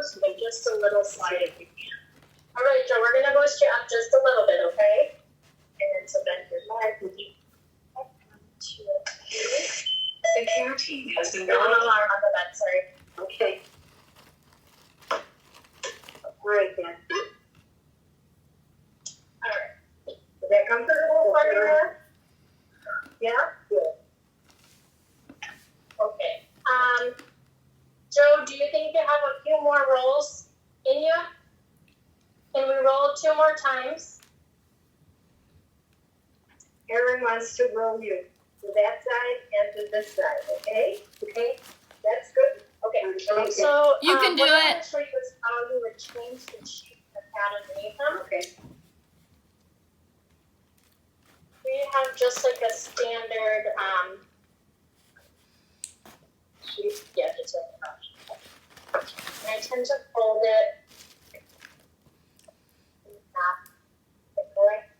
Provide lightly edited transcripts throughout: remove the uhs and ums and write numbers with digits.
goes, but just a little slide if you can. All right, Joe, we're gonna boost you up just a little bit, okay? And then so bend your leg and keep up to it. The care team has been No alarm on the bed, sorry. Okay. All right, then. All right. Is that comfortable for you there? Yeah? Good. Okay. Joe, do you think you have a few more rolls in you? Can we roll 2 more times? Erin wants to roll you to that side and to this side, okay? Okay? That's good. Okay. So You can do what I'm it. going to show you is how you would change the sheet of pad underneath them. Okay. We have just like a standard sheet. Yeah, just like a brush. And I tend to fold it in half.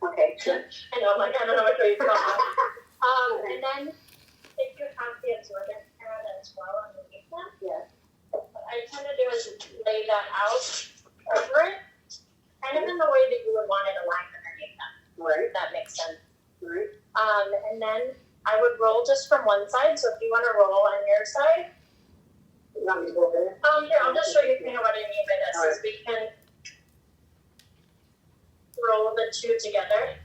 Okay. I know, I'm like, I don't know what you're talking about. And then if you have the absorbent pad as well underneath them, Yeah. what I tend to do is lay that out over it, kind of in the way that you would want it aligned underneath them. Right. If that makes sense. Right. And then I would roll just from one side. So if you want to roll on your side, You want me to go there? here, I'll just show you kind of what I mean by this. Is we can roll the 2 together.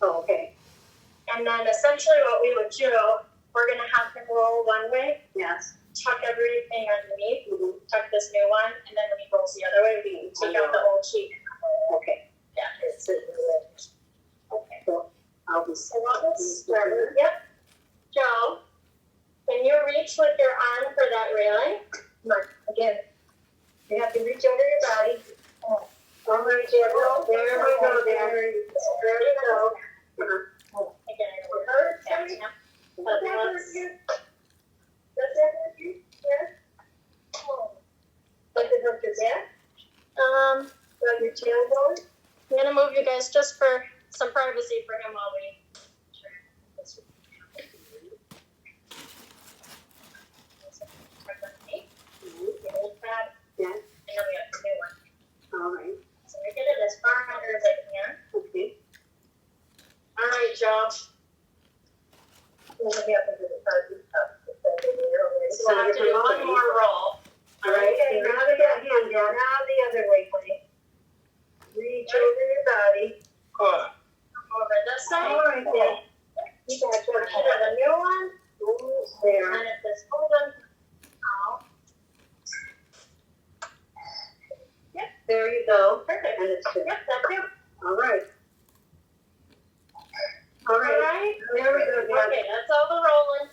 Oh, okay. And then essentially what we would do, we're going to have him roll one way, Yes. tuck everything underneath, Mm-hmm. tuck this new one, and then when he rolls the other way, we take out the old sheet. Okay. Yeah, It's okay. So I'll be. So what was started? Yep. Joe, can you reach with your arm for that railing? Again, you have to reach over your body. All right, Joe. There we go. There you go. Again, it would hurt. Yeah. But let's, Does that hurt you? Yeah. Does it hurt your back? Got your tailbone? I'm gonna move you guys just for some privacy for him while we. The old pad, Yeah. and then we have the new one. All right. So we get it as far under as I can. Okay. All right, Joe. What happens if it doesn't up? So we'll have to do one more roll. All right. Okay. Now we got hand down. Now the other way, please. Reach over your body. Over this side. All right, then. You got Get your the new one. Almost And there. then if this holds out. Yep. There you go. Perfect. And it's good. Yep, that's it. All right. All All right. right. There we go, Dan. Okay, that's all the rolling.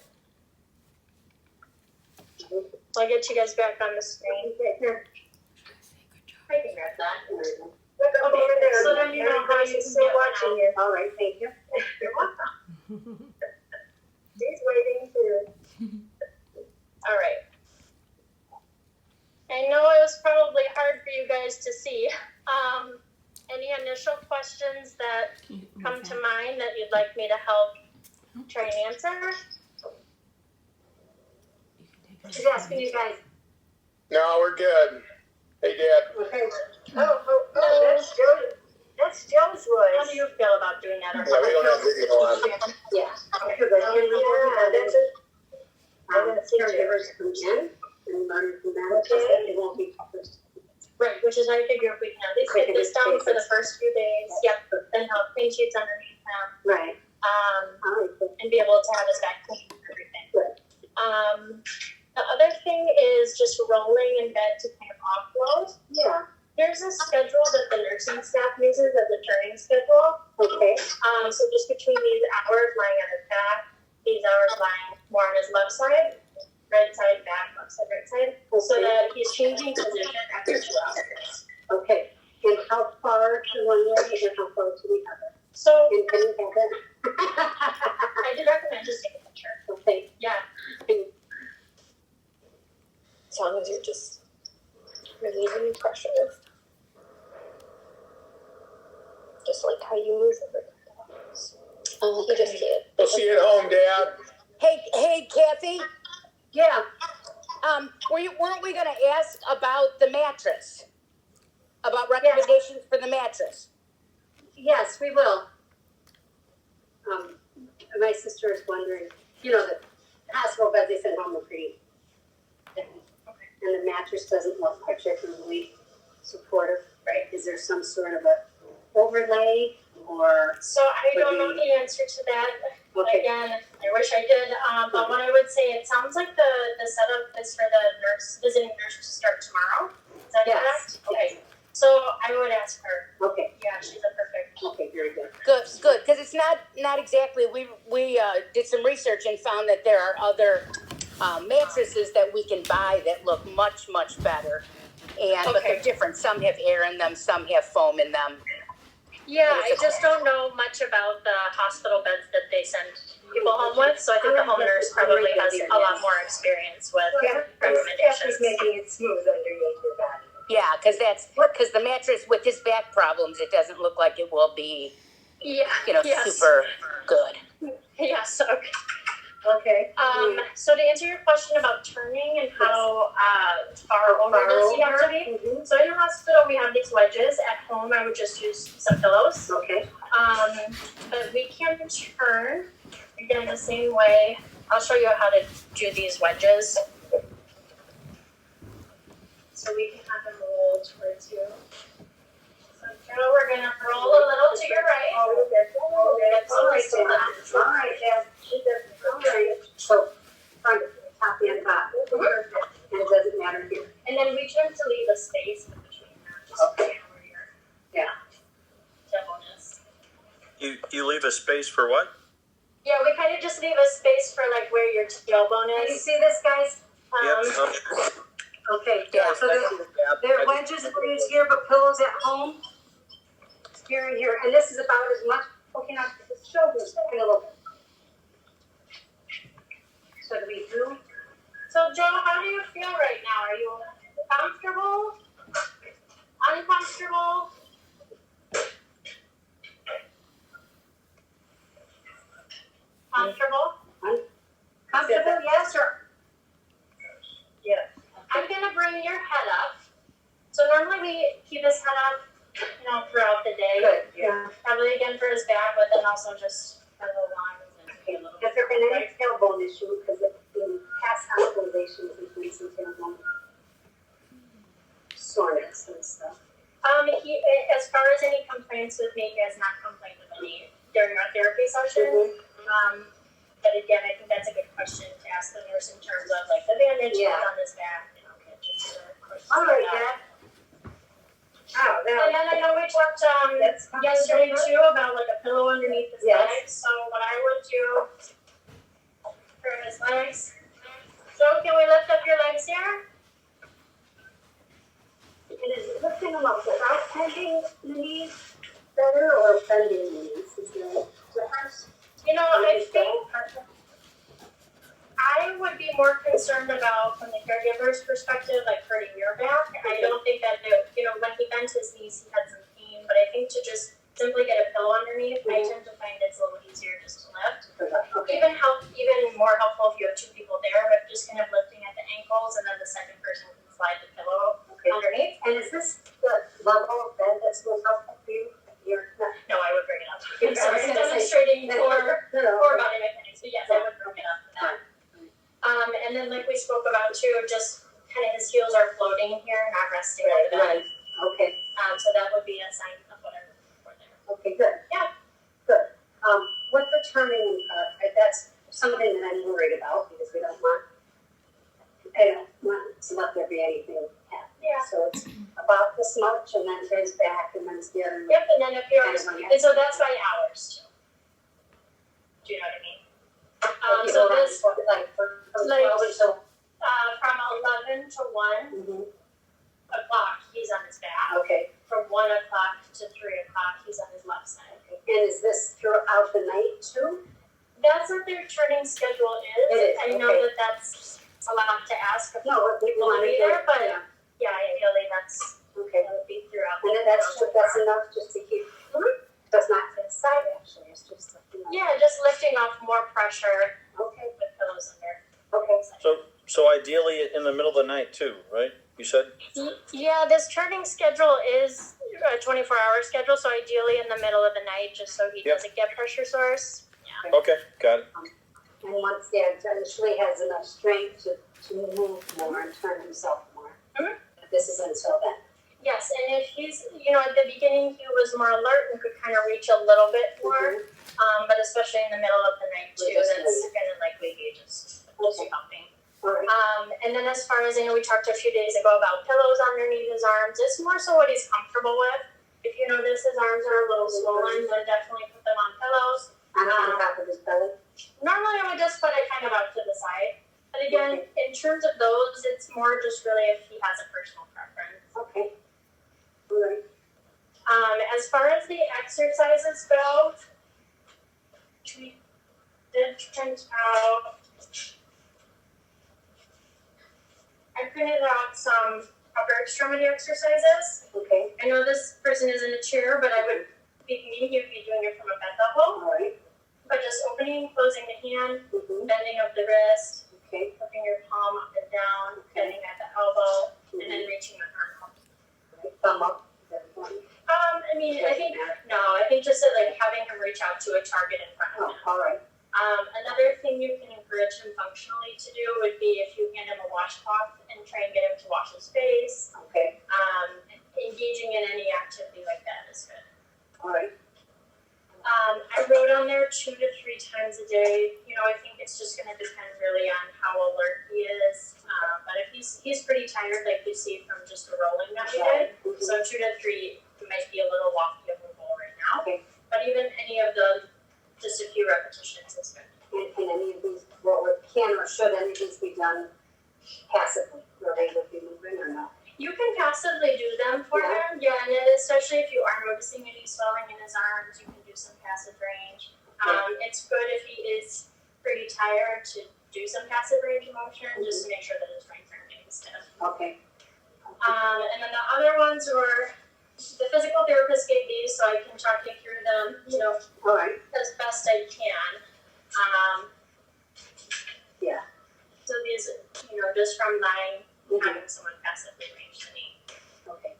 I'll get you guys back on the screen. Here. I can grab that. Look up over there. So then you know how you still can watching you. All right, thank you. You're welcome. He's waiting too. All right. I know it was probably hard for you guys to see. Any initial questions that come to mind that you'd like me to help try and answer? She's asking you guys. No, we're good. Hey, Dad. Okay. Oh, that's Joe's How voice. do you feel about doing that? Or Yeah, we don't have video on. Yeah. Okay, but that's it. I'm gonna see caregivers come in and learn from them. Okay. It won't be published. Right, which is I figure if we can at least get this done for the first few days, yep, then have clean sheets underneath them, Right. All right. and be able to have his back clean and everything. Good. The other thing is just rolling in bed to kind of offload. Yeah. There's a schedule that the nursing staff uses as a turning schedule. Okay. So just between these hours lying on his back, these hours lying more on his left side, right side back, left side, right side, so that he's changing position after 2 hours. Okay. And how far to one way and how far to the other? So And can you have it? I did recommend just take a picture. Okay. Yeah. As long as you're just relieving pressure. Just like how you move everything. You just can't. We'll see you at home, Dad. Hey, Kathy, Yeah. weren't we gonna ask about the mattress? About recommendations for the mattress? Yes, we will. My sister is wondering, you know, the hospital beds they send home are pretty heavy. And the mattress doesn't look particularly supportive, right? Is there some sort of a overlay or? So I don't know the answer to that. Okay. Again, I wish I did. But what I would say, it sounds like the setup is for the visiting nurse to start tomorrow. Is that Yes. correct? Okay. So I would ask her. Okay, Yeah, she's a perfect. okay, very good. Good, because it's not exactly, we did some research and found that there are other mattresses that we can buy that look much, much better. But they're different, some have air in them, some have foam in them. Yeah, I just don't know much about the hospital beds that they send people home with, so I think the home nurse probably has a lot more experience with recommendations. Making it smooth underneath your body. Yeah, because the mattress with his back problems, it doesn't look like it will be, Yeah. Yes. super good. Yes. Okay. Okay. So to answer your question about turning and how far over does he have to be? Mm-hmm. So in the hospital we have these wedges. At home I would just use some pillows. Okay. But we can turn again the same way. I'll show you how to do these wedges. So we can have them roll towards you. So Joe, we're gonna roll a little to your right. That's always to that. All right, yeah. All right. So, front, top and bottom. And it doesn't matter here. And then we tend to leave a space in between that, just Okay. for your Yeah. doubleness. You leave a space for what? Yeah, we kind of just leave a space for like where your tailbone Can you is. see this, guys? Yep. Okay. Yeah. So there are wedges that we use here, but pillows at home. Here and here. And this is about as much, okay, now the shoulders, a little bit. So do we do? So Joe, how do you feel right now? Are you comfortable? Uncomfortable? Comfortable? Comfortable, yes, or? Yeah. I'm gonna bring your head up. So normally we keep his head up, throughout the day. Good, yeah. Probably again for his back, but then also just for the lungs and a little Has bit. there been any tailbone issue? Because in past hospitalizations, there's been some tailbone soreness and stuff. He, as far as any complaints with me, he has not complained of any during our therapy session. But again, I think that's a good question to ask the nurse in terms of like the bandage on his back. All right, Dad. Oh, And then I know we talked yesterday too about like a pillow underneath his Yes. legs. So what I would do for his legs. So can we lift up your legs here? And is it lifting them up without bending the knees better or bending the knees? Is there a difference? I think I would be more concerned about from the caregiver's perspective, like hurting your back. I don't think that when he bent his knees, he had some pain. But I think to just simply get a pillow underneath, I tend to find it's a little easier just to lift. Okay. Even more helpful if you have two people there, but just kind of lifting at the ankles, and then the second person can slide the pillow underneath. And is this the level of bed that's most helpful for you? You're not. No, I would bring it up. I'm sorry, I'm demonstrating for body mechanics, but yes, I would bring it up for that. And then like we spoke about too, just kind of his heels are floating here, not resting like that. Right. Okay. So that would be a sign of what I'm looking for there. Okay, good. Yeah. Good. With the turning part, that's something that I'm worried about because I don't want to let there be anything happen. Yeah. So it's about this much and then to his back and then it's the other. Yep, and then if you're, and so that's by hours too. Do you know what I mean? So this, from 12 until. from 11 to 1 o'clock, he's on his back. Okay. From 1 o'clock to 3 o'clock, he's on his left side. And is this throughout the night too? That's what their turning schedule is. It is, I know okay. that that's a lot to ask of No, we people to want to be be there, but yeah. yeah, ideally that's, Okay. that would be throughout. And that's enough just to keep. That's not to the side actually. It's just. Yeah, just lifting off more pressure Okay. with pillows under. Okay. So So ideally in the middle of the night too, right? You said? Yeah, this turning schedule is a 24-hour schedule, so ideally in the middle of the night, just so he Yep. doesn't get pressure sores. Okay, got it. And once Dad eventually has enough strength to move more and turn himself more. Mhm. But this is until then. Yes, and if he's, at the beginning he was more alert and could kind of reach a little bit more, but especially in the middle of the night too, We're just that's kind of like we just Okay. pumping. All right. And then as far as I know, we talked a few days ago about pillows underneath his arms. It's more so what he's comfortable with. If you notice his arms are a little swollen, then definitely put them on pillows. On top of his belly. Normally I would just put it kind of out to the side. But again, in terms of those, it's more just really if he has a personal preference. Okay. All right. As far as the exercises go, we did print out. I printed out some upper extremity exercises. Okay. I know this person is in a chair, but I would be thinking he would be doing it from a bed level. All right. But just opening and closing the hand, Mm-hmm. bending of the wrist, Okay. flipping your palm up and down, bending at the elbow, and then reaching the arm up. Right. Thumb up. Is that one? I think just that, like having him reach out to a target in front of Oh, him. all right. Another thing you can encourage him functionally to do would be if you hand him a washcloth and try and get him to wash his face. Okay. Engaging in any activity like that is good. All right. I wrote on there 2 to 3 times a day. I think it's just going to depend really on how alert he is. But if he's pretty tired, like you see from just the rolling that we did, Mhm. so 2 to 3 might be a little lofty of a goal right now. Okay. But even any of the, just a few repetitions is good. And can any of these, can or should any of these be done passively, where they would be moving or not? You can passively do them for Yeah. him, and especially if you are noticing any swelling in his arms, you can do some passive range. It's good if he is pretty tired to do some passive range of motion, just to make sure that his joints aren't getting stiff. Okay. And then the other ones were, the physical therapist gave these, so I can talk you through them, All right. as best I can. Yeah. So these, just from mine, Mhm. having someone passively range the knee. Okay.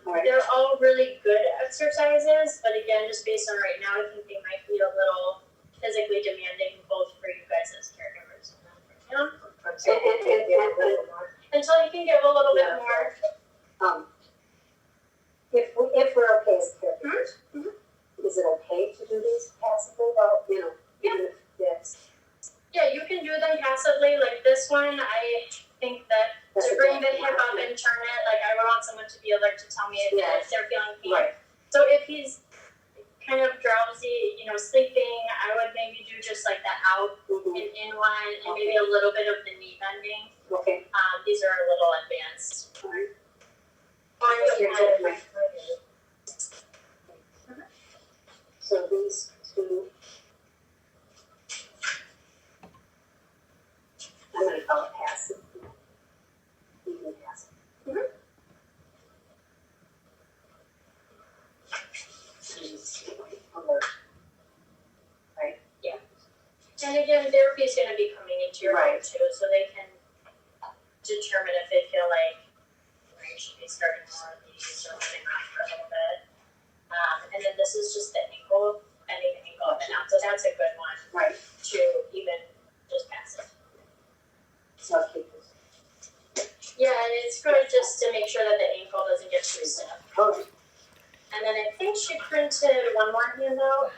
Right. They're all really good exercises, but again, just based on right now, I think they might be a little physically demanding both for you guys as caregivers and then for him. Until you can give a little bit more. If we're okay as caregivers, Mhm. is it okay to do these passively? Well, Yeah. even if it's Yeah, you can do them passively, like this one, I think that to bring the hip up and turn it, like I would want someone to be alert to tell me if they're feeling pain. Right. So if he's kind of drowsy, sleeping, I would maybe do just like the out Mhm. and in one, and maybe a little bit of the knee bending. Okay. These are a little advanced. All right. On So these two, I'm gonna call it passive. Even passive. Mhm. Alert. And again, therapy is going to be coming into your Right. home too, so they can determine if they feel like you should be starting more of these or moving on for a little bit. And then this is just the ankle, bending the ankle up and down, so that's a good one Right. to even just pass it. So keep this. Yeah, and it's good just to make sure that the ankle doesn't get too stiff. All right. And then I think she printed one more handout.